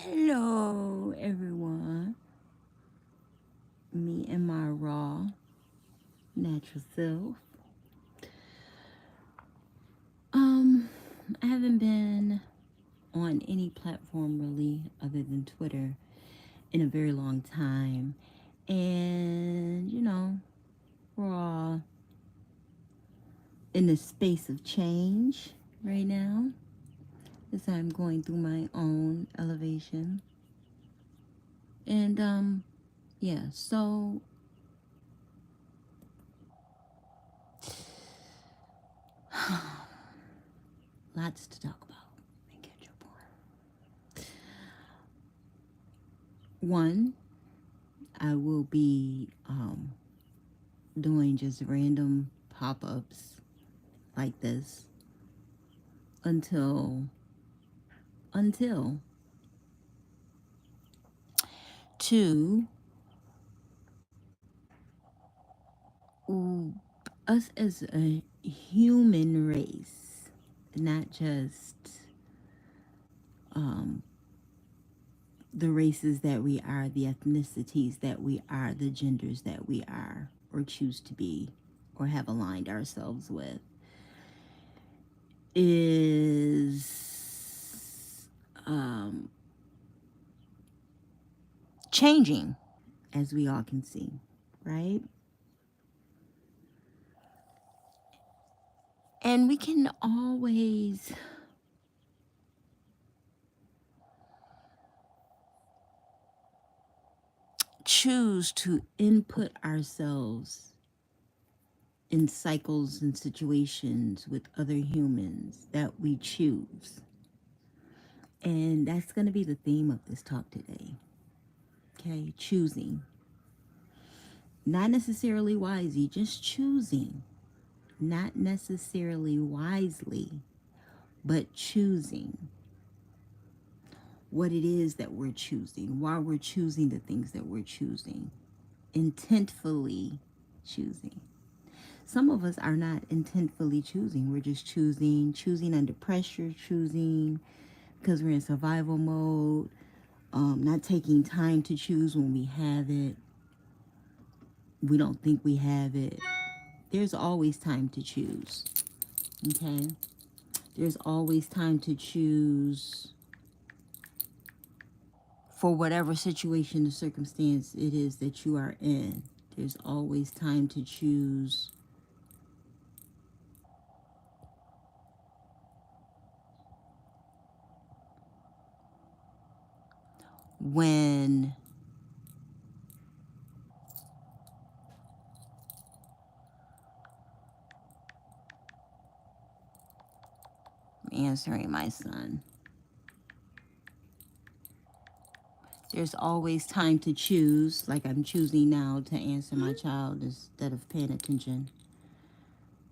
Hello, everyone. Me and my raw, natural self. Um, I haven't been on any platform really other than Twitter in a very long time. And, we're all in the space of change right now as I'm going through my own elevation. And, yeah, so lots to talk about and catch up on. One, I will be doing just random pop-ups like this until to us as a human race, not just um, the races that we are, the ethnicities that we are, the genders that we are or choose to be or have aligned ourselves with, is changing, as we all can see, right? And we can always choose to input ourselves in cycles and situations with other humans that we choose. And that's going to be the theme of this talk today. Okay, choosing. Not necessarily wisely, just choosing. Not necessarily wisely, but choosing what it is that we're choosing, why we're choosing the things that we're choosing, intentfully choosing. Some of us are not intentfully choosing. We're just choosing under pressure, choosing because we're in survival mode, not taking time to choose when we have it. We don't think we have it. There's always time to choose, okay? There's always time to choose for whatever situation or circumstance it is that you are in. There's always time to choose when answering my son. There's always time to choose, like I'm choosing now to answer my child instead of paying attention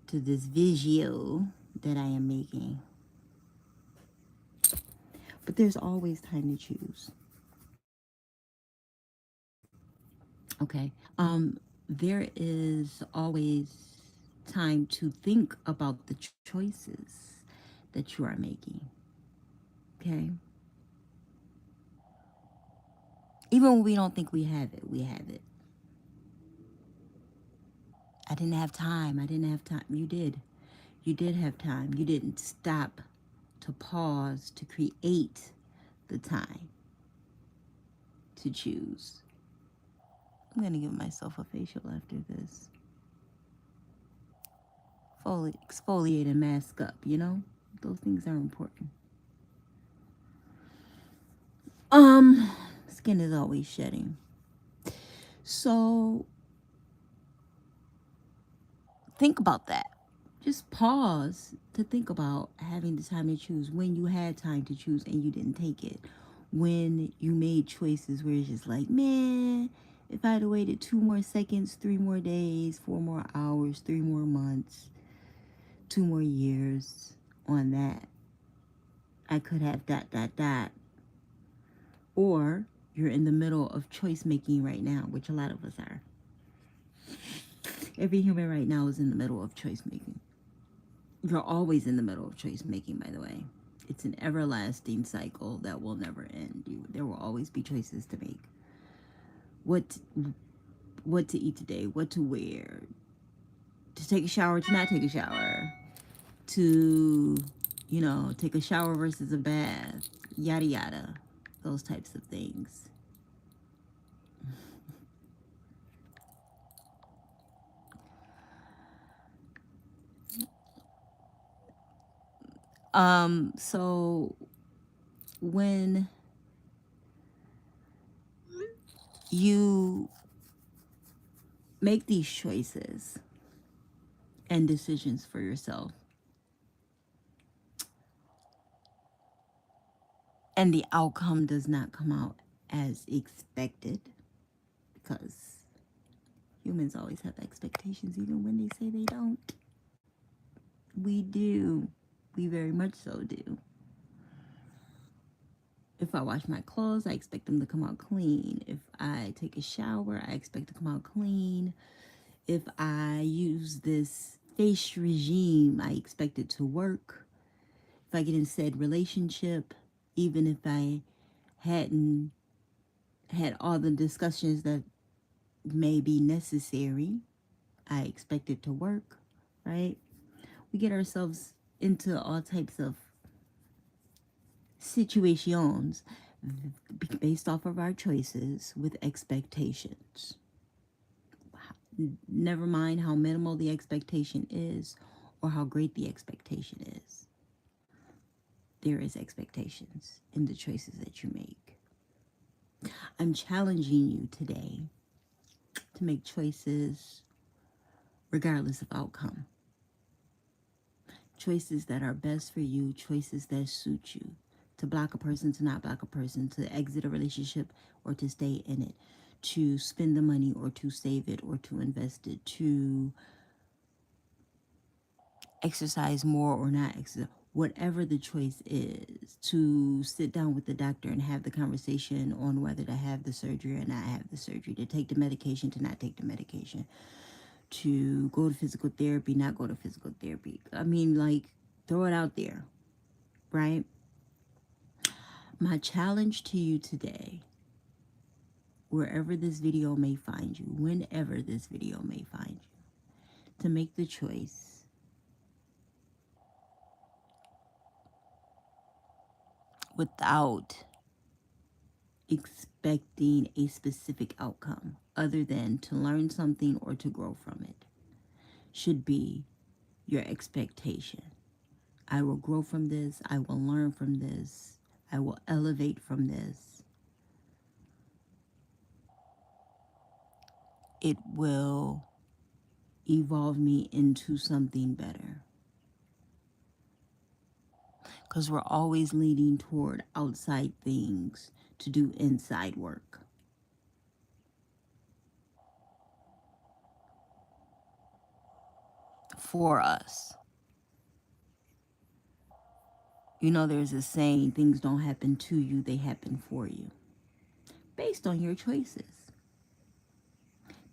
to this video that I am making. But there's always time to choose. Okay. There is always time to think about the choices that you are making. Okay. Even when we don't think we have it, we have it. I didn't have time. I didn't have time. You did. You did have time. You didn't stop to pause to create the time to choose. I'm going to give myself a facial after this. Exfoliate and mask up, Those things are important. Skin is always shedding. So think about that. Just pause to think about having the time to choose, when you had time to choose and you didn't take it. When you made choices where it's just like, man, if I'd have waited 2 more seconds, 3 more days, 4 more hours, 3 more months, 2 more years on that, I could have ... Or you're in the middle of choice making right now, which a lot of us are. Every human right now is in the middle of choice making. You're always in the middle of choice making, by the way. It's an everlasting cycle that will never end. There will always be choices to make. What what to eat today, what to wear, to take a shower, to not take a shower, to, take a shower versus a bath, yada yada, those types of things. So when you make these choices and decisions for yourself, and the outcome does not come out as expected, because humans always have expectations even when they say they don't. We do. We very much so do. If I wash my clothes, I expect them to come out clean. If I take a shower, I expect to come out clean. If I use this face regime, I expect it to work. If I get in said relationship, even if I hadn't had all the discussions that may be necessary, I expect it to work, right? We get ourselves into all types of situations based off of our choices with expectations. Never mind how minimal the expectation is or how great the expectation is. There is expectations in the choices that you make. I'm challenging you today to make choices regardless of outcome. Choices that are best for you, choices that suit you. To block a person, to not block a person, to exit a relationship or to stay in it, to spend the money or to save it or to invest it, to exercise more or not exercise, whatever the choice is, to sit down with the doctor and have the conversation on whether to have the surgery or not have the surgery, to take the medication, to not take the medication, to go to physical therapy, not go to physical therapy. I mean, like, throw it out there, right? My challenge to you today, wherever this video may find you, whenever this video may find you, to make the choice without expecting a specific outcome other than to learn something or to grow from it, should be your expectation. I will grow from this. I will learn from this. I will elevate from this. It will evolve me into something better. Because we're always leaning toward outside things to do inside work. For us. There's a saying, things don't happen to you, they happen for you. Based on your choices.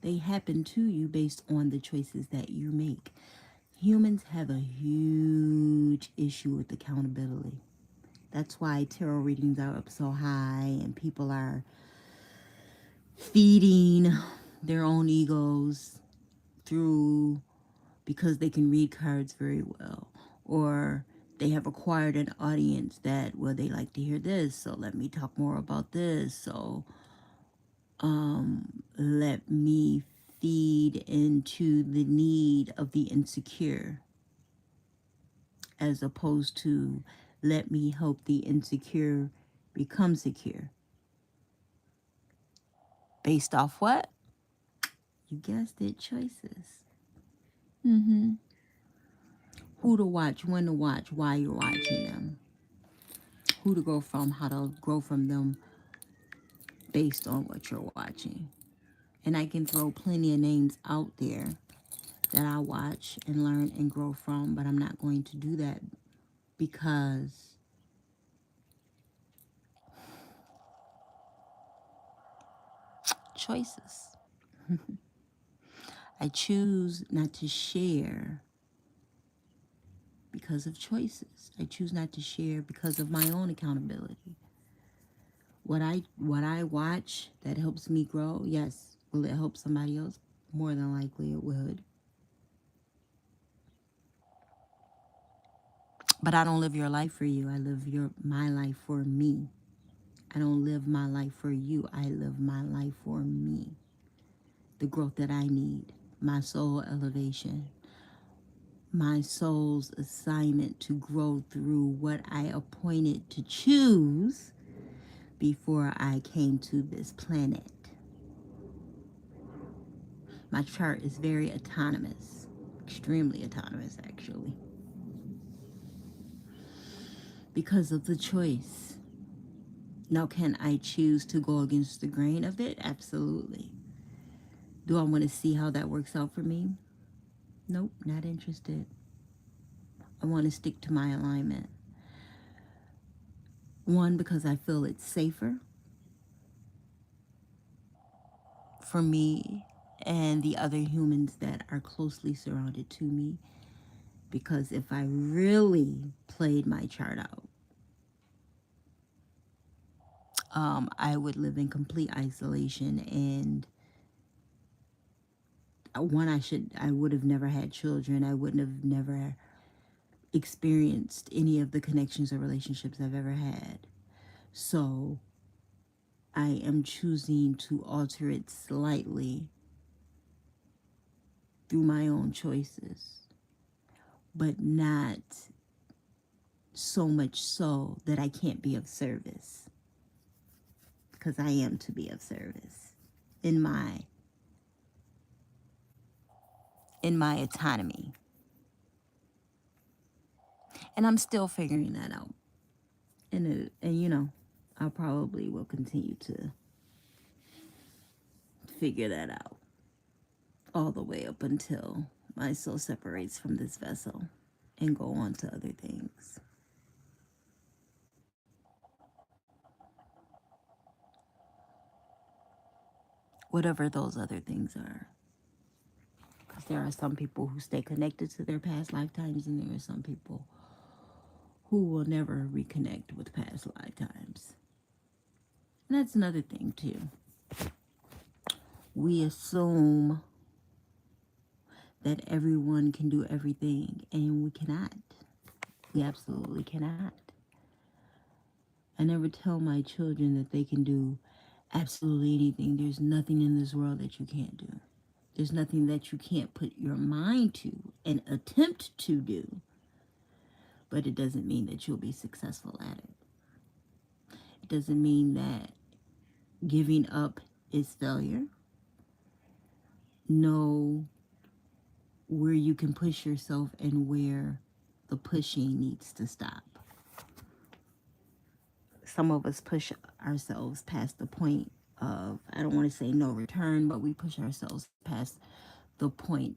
They happen to you based on the choices that you make. Humans have a huge issue with accountability. That's why tarot readings are up so high and people are feeding their own egos through, because they can read cards very well, or they have acquired an audience that, well, they like to hear this, so let me talk more about this, so let me feed into the need of the insecure, as opposed to let me help the insecure become secure. Based off what? You guessed it, choices. Who to watch, when to watch, why you're watching them. Who to grow from, how to grow from them based on what you're watching. And I can throw plenty of names out there that I watch and learn and grow from, but I'm not going to do that because choices. I choose not to share because of choices. I choose not to share because of my own accountability. What I watch that helps me grow, yes. Will it help somebody else? More than likely it would. But I don't live your life for you. I live my life for me. I don't live my life for you. I live my life for me. The growth that I need, my soul elevation, my soul's assignment to grow through what I appointed to choose before I came to this planet. My chart is very autonomous, extremely autonomous actually, because of the choice. Now, can I choose to go against the grain of it? Absolutely. Do I want to see how that works out for me? Nope, not interested. I want to stick to my alignment. One, because I feel it's safer for me and the other humans that are closely surrounded to me. Because if I really played my chart out, I would live in complete isolation. And one, I would have never had children. I wouldn't have never experienced any of the connections or relationships I've ever had. So I am choosing to alter it slightly through my own choices, but not so much so that I can't be of service, because I am to be of service in my autonomy. And I'm still figuring that out. And I probably will continue to figure that out all the way up until my soul separates from this vessel and go on to other things. Whatever those other things are. Because there are some people who stay connected to their past lifetimes, and there are some people who will never reconnect with past lifetimes. And that's another thing, too. We assume that everyone can do everything, and we cannot. We absolutely cannot. I never tell my children that they can do absolutely anything. There's nothing in this world that you can't do. There's nothing that you can't put your mind to and attempt to do, but it doesn't mean that you'll be successful at it. It doesn't mean that giving up is failure. Know where you can push yourself and where the pushing needs to stop. Some of us push ourselves past the point of, I don't want to say no return, but we push ourselves past the point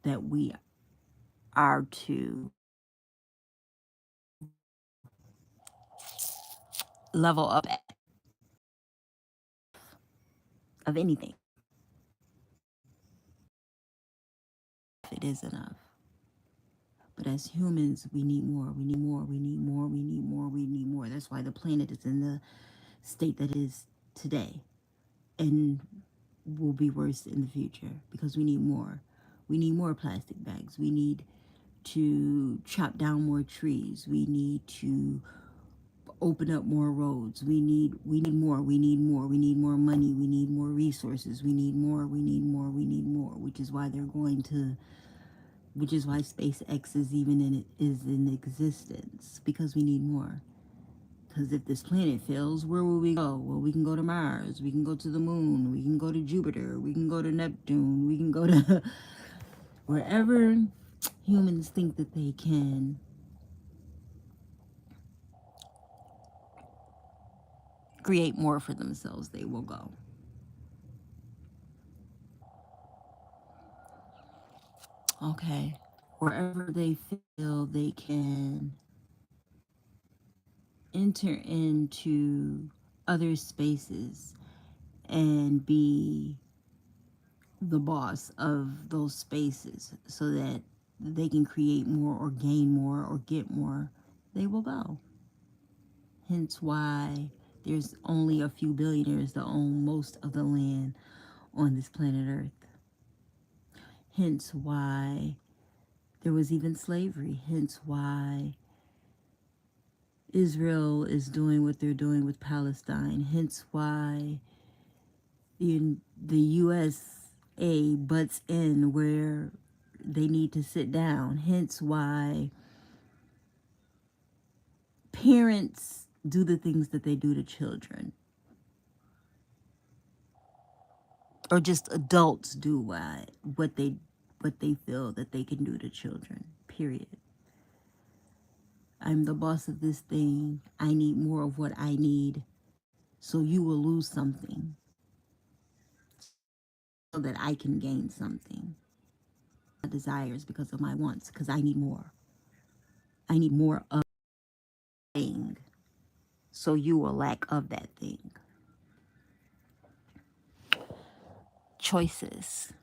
that we are to level up of anything. It is enough. But as humans, we need more. We need more. We need more. We need more. We need more. That's why the planet is in the state that it is today, and will be worse in the future, because we need more. We need more plastic bags. We need to chop down more trees. We need to open up more roads. We need more. We need more. We need more money. We need more resources. We need more. We need more. We need more. Which is why SpaceX is in existence, because we need more. Because if this planet fails, where will we go? Well, we can go to Mars. We can go to the moon. We can go to Jupiter. We can go to Neptune. We can go to wherever humans think that they can create more for themselves, they will go. Okay. Wherever they feel they can enter into other spaces and be the boss of those spaces, so that they can create more or gain more or get more, they will go. Hence why there's only a few billionaires that own most of the land on this planet Earth. Hence why there was even slavery. Hence why Israel is doing what they're doing with Palestine. Hence why the USA butts in where they need to sit down. Hence why parents do the things that they do to children. Or just adults do what they feel that they can do to children. Period. I'm the boss of this thing. I need more of what I need. So you will lose something so that I can gain something. My desires because of my wants, because I need more. I need more of a thing. So you will lack of that thing. Choices.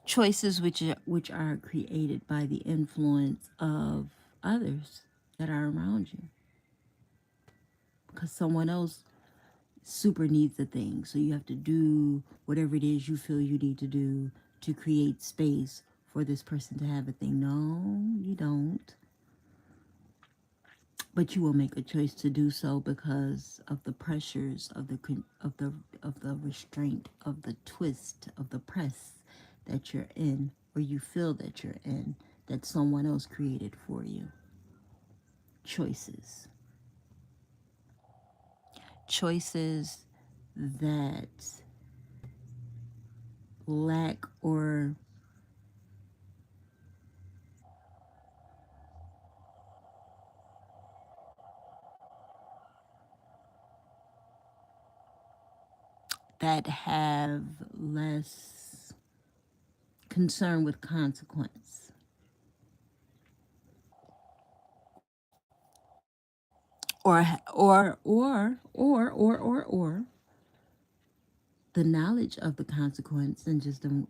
Choices which are created by the influence of others that are around you. Because someone else super needs a thing. So you have to do whatever it is you feel you need to do to create space for this person to have a thing. No, you don't. But you will make a choice to do so because of the pressures of the restraint of the twist of the press that you're in, or you feel that you're in, that someone else created for you. Choices. Choices that lack or that have less concern with consequence, or the knowledge of the consequence and just don't,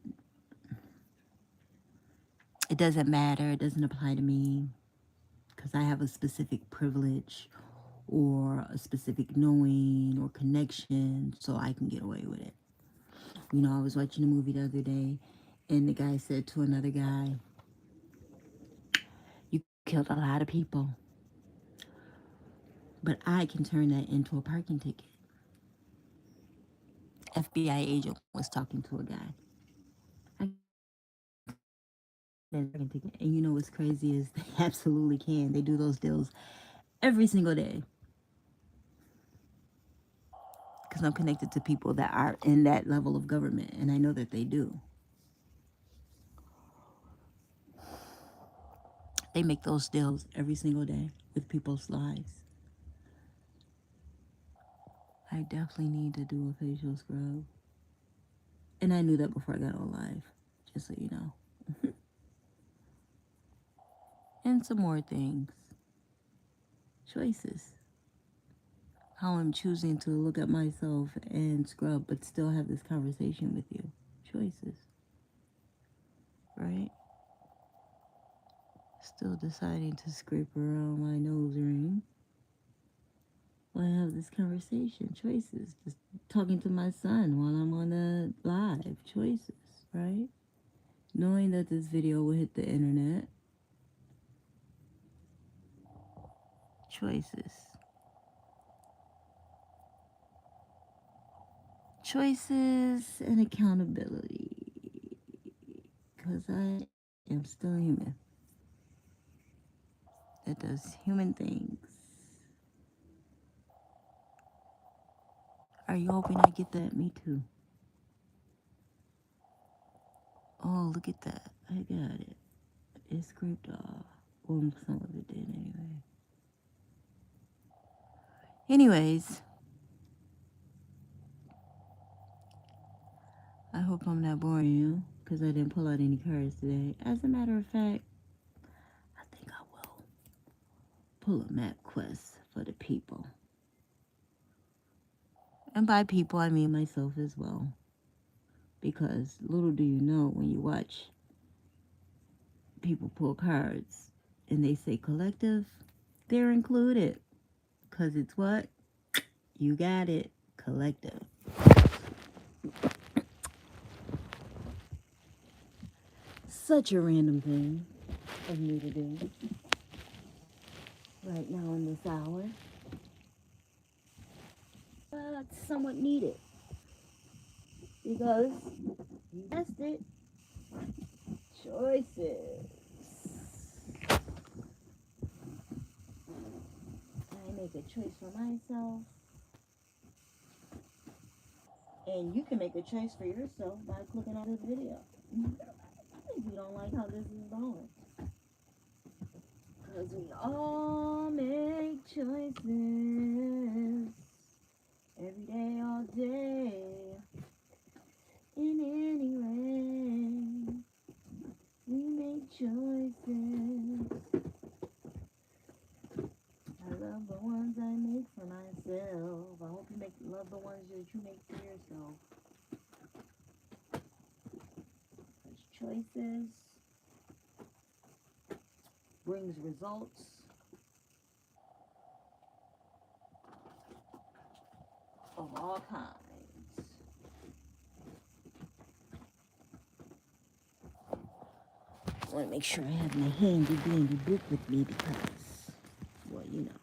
it doesn't matter, it doesn't apply to me because I have a specific privilege or a specific knowing or connection, so I can get away with it. I was watching a movie the other day, and the guy said to another guy, "You killed a lot of people, but I can turn that into a parking ticket." FBI agent was talking to a guy. I can parking ticket, and what's crazy is they absolutely can. They do those deals every single day because I'm connected to people that are in that level of government, and I know that they do. They make those deals every single day with people's lives. I definitely need to do a facial scrub. And I knew that before I got on live, just so you know. And some more things. Choices. How I'm choosing to look at myself and scrub, but still have this conversation with you. Choices. Right? Still deciding to scrape around my nose ring while I have this conversation. Choices. Just talking to my son while I'm on the live. Choices. Right? Knowing that this video will hit the internet. Choices. Choices and accountability. Because I am still human that does human things. Are you hoping I get that? Me too. Oh, look at that. I got it. It scraped off. Well, some of it did anyway. Anyways, I hope I'm not boring you because I didn't pull out any cards today. As a matter of fact, I think I will pull a map quest for the people. And by people, I mean myself as well. Because little do you know, when you watch people pull cards and they say collective, they're included. Because it's what? You got it. Collective. Such a random thing of me to do right now in this hour. But it's somewhat needed. Because you guessed it. Choices. I make a choice for myself. And you can make a choice for yourself by clicking on this video. If you don't like how this is going. Because we all make choices. Every day, all day. In any way. We make choices. I love the ones I make for myself. I hope you love the ones that you make for yourself. Because choices brings results. Of all kinds. I want to make sure I have my handy dandy book with me because, well, you know,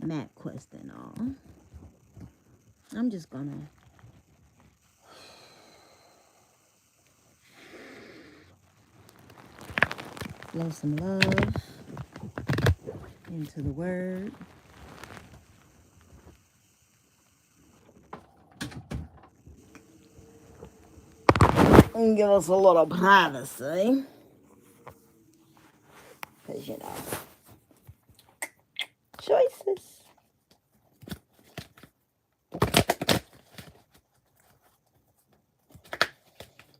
map quest and all. I'm just gonna blow some love into the word. And give us a little privacy. Because, you know, choices.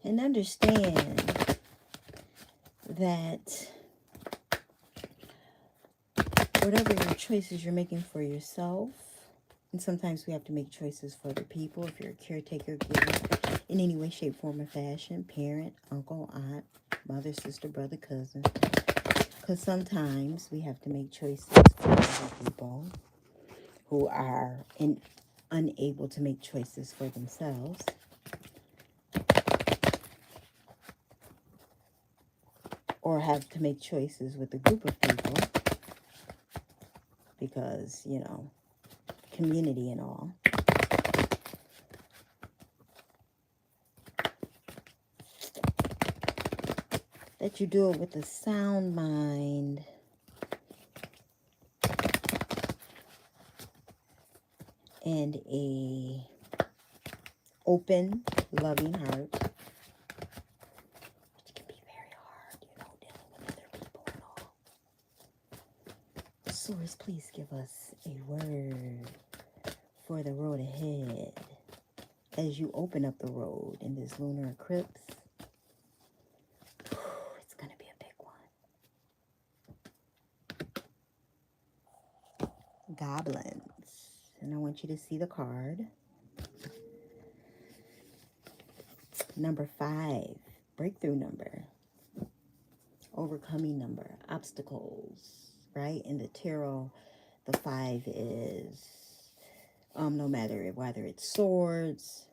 And understand that whatever your choices you're making for yourself, and sometimes we have to make choices for other people. If you're a caretaker, giver, in any way, shape, form, or fashion, parent, uncle, aunt, mother, sister, brother, cousin. Because sometimes we have to make choices for other people who are unable to make choices for themselves. Or have to make choices with a group of people. Because, you know, community and all. That you do it with a sound mind. And a open, loving heart. Which can be very hard, you know, dealing with other people and all. Source, please give us a word for the road ahead. As you open up the road in this lunar eclipse, it's going to be a big one. Goblins. And I want you to see the card. Number 5, breakthrough number. Overcoming number, obstacles, right? In the tarot, the 5 is, no matter whether it's swords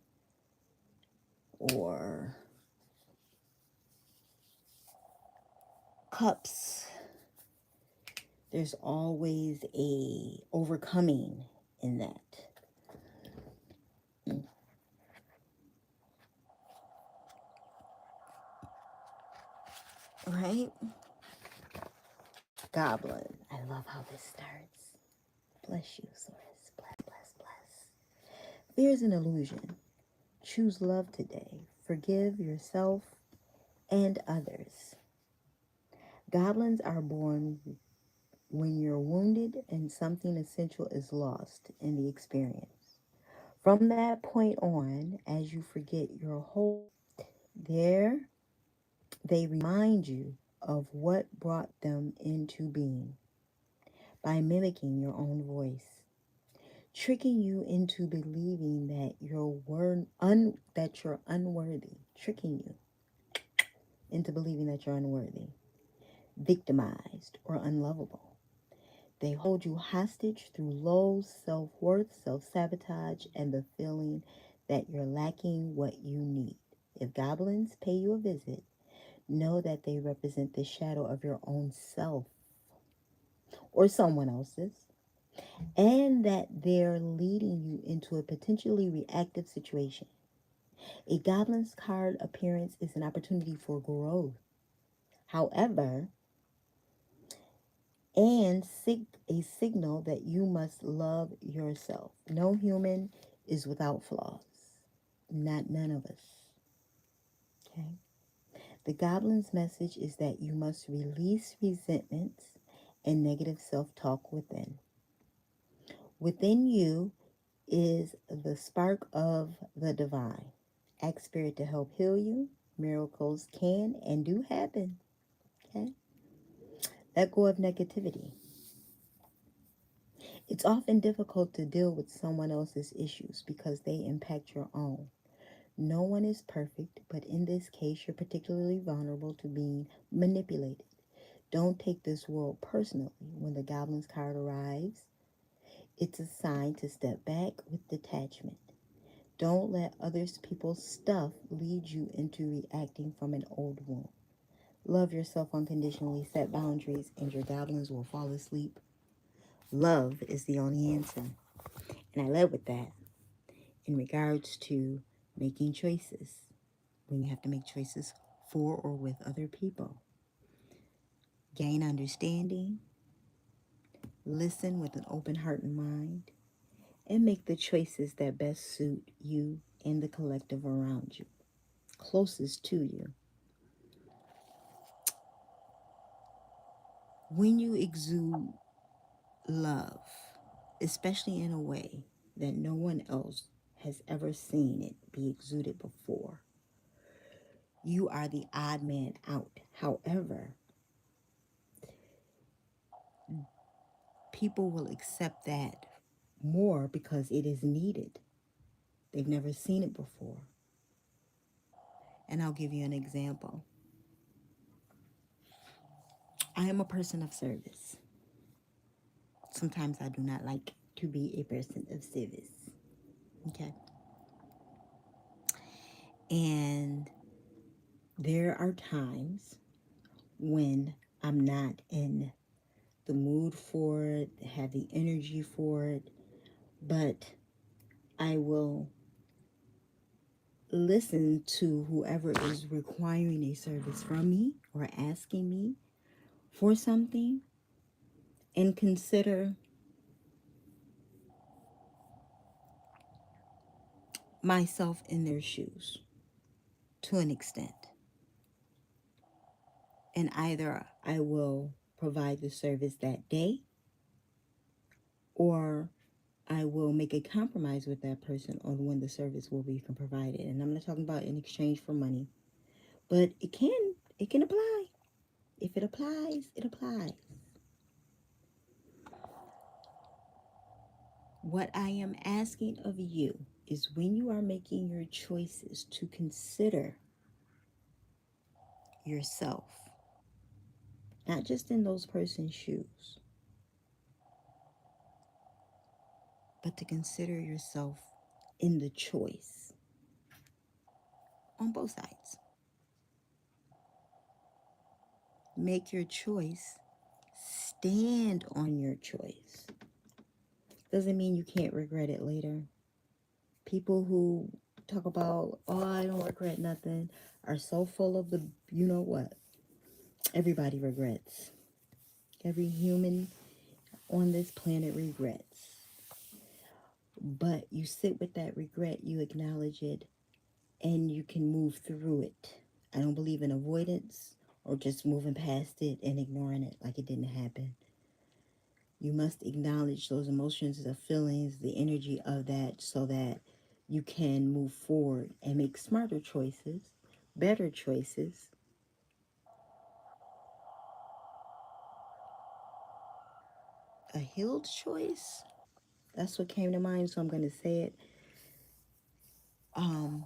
or cups, there's always a overcoming in that. Right? Goblin. I love how this starts. Bless you, Source. Bless, bless, bless. Fear is an illusion. Choose love today. Forgive yourself and others. Goblins are born when you're wounded and something essential is lost in the experience. From that point on, as you forget your whole there, they remind you of what brought them into being by mimicking your own voice. tricking you into believing that that you're unworthy, tricking you into believing that you're unworthy, victimized, or unlovable. They hold you hostage through low self-worth, self-sabotage, and the feeling that you're lacking what you need. If goblins pay you a visit, know that they represent the shadow of your own self or someone else's, and that they're leading you into a potentially reactive situation. A goblin's card appearance is an opportunity for growth. However, a signal that you must love yourself. No human is without flaws. Not none of us. Okay? The goblin's message is that you must release resentments and negative self-talk within. Within you is the spark of the divine. Ask Spirit to help heal you. Miracles can and do happen. Okay? Let go of negativity. It's often difficult to deal with someone else's issues because they impact your own. No one is perfect, but in this case, you're particularly vulnerable to being manipulated. Don't take this world personally. When the goblin's card arrives, it's a sign to step back with detachment. Don't let other people's stuff lead you into reacting from an old wound. Love yourself unconditionally, set boundaries, and your goblins will fall asleep. Love is the only answer. And I led with that in regards to making choices. When you have to make choices for or with other people. Gain understanding, listen with an open heart and mind, and make the choices that best suit you and the collective around you, closest to you. When you exude love, especially in a way that no one else has ever seen it be exuded before, you are the odd man out. However, people will accept that more because it is needed. They've never seen it before. And I'll give you an example. I am a person of service. Sometimes I do not like to be a person of service. Okay. And there are times when I'm not in the mood for it, have the energy for it, but I will listen to whoever is requiring a service from me or asking me for something and consider myself in their shoes to an extent. And either I will provide the service that day or I will make a compromise with that person on when the service will be provided. And I'm not talking about in exchange for money, but it can apply. If it applies, it applies. What I am asking of you is when you are making your choices to consider yourself, not just in those person's shoes, but to consider yourself in the choice on both sides. Make your choice, stand on your choice. Doesn't mean you can't regret it later. People who talk about, oh, I don't regret nothing, are so full of the, you know what? Everybody regrets. Every human on this planet regrets. But you sit with that regret, you acknowledge it, and you can move through it. I don't believe in avoidance or just moving past it and ignoring it like it didn't happen. You must acknowledge those emotions, the feelings, the energy of that so that you can move forward and make smarter choices, better choices. A healed choice That's what came to mind, so I'm going to say it. Um,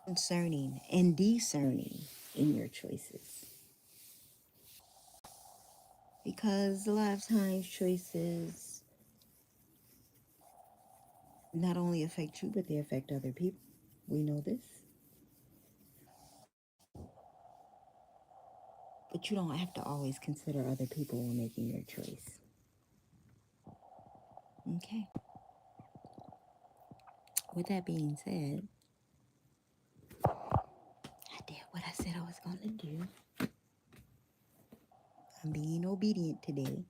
concerning and discerning in your choices. Because a lot of times choices not only affect you, but they affect other people. We know this. But you don't have to always consider other people when making your choice. Okay. With that being said, I did what I said I was going to do. I'm being obedient today.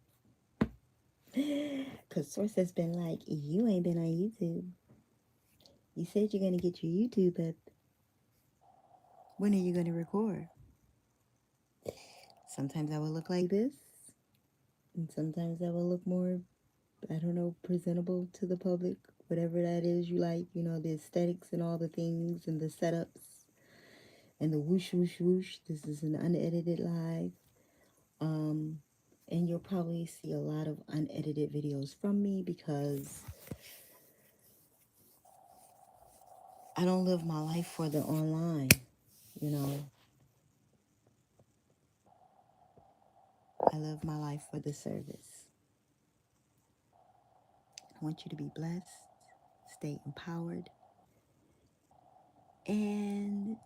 Because Source has been like, you ain't been on YouTube. You said you're going to get your YouTube up. When are you going to record? Sometimes I will look like this. And sometimes I will look more, I don't know, presentable to the public. Whatever that is you like. You know, the aesthetics and all the things and the setups. And the whoosh, whoosh, whoosh. This is an unedited live. And you'll probably see a lot of unedited videos from me because I don't live my life for the online, you know. I live my life for the service. I want you to be blessed, stay empowered, and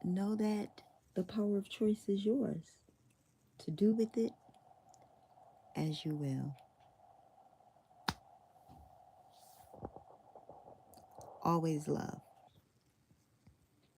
know that the power of choice is yours to do with it as you will. Always love.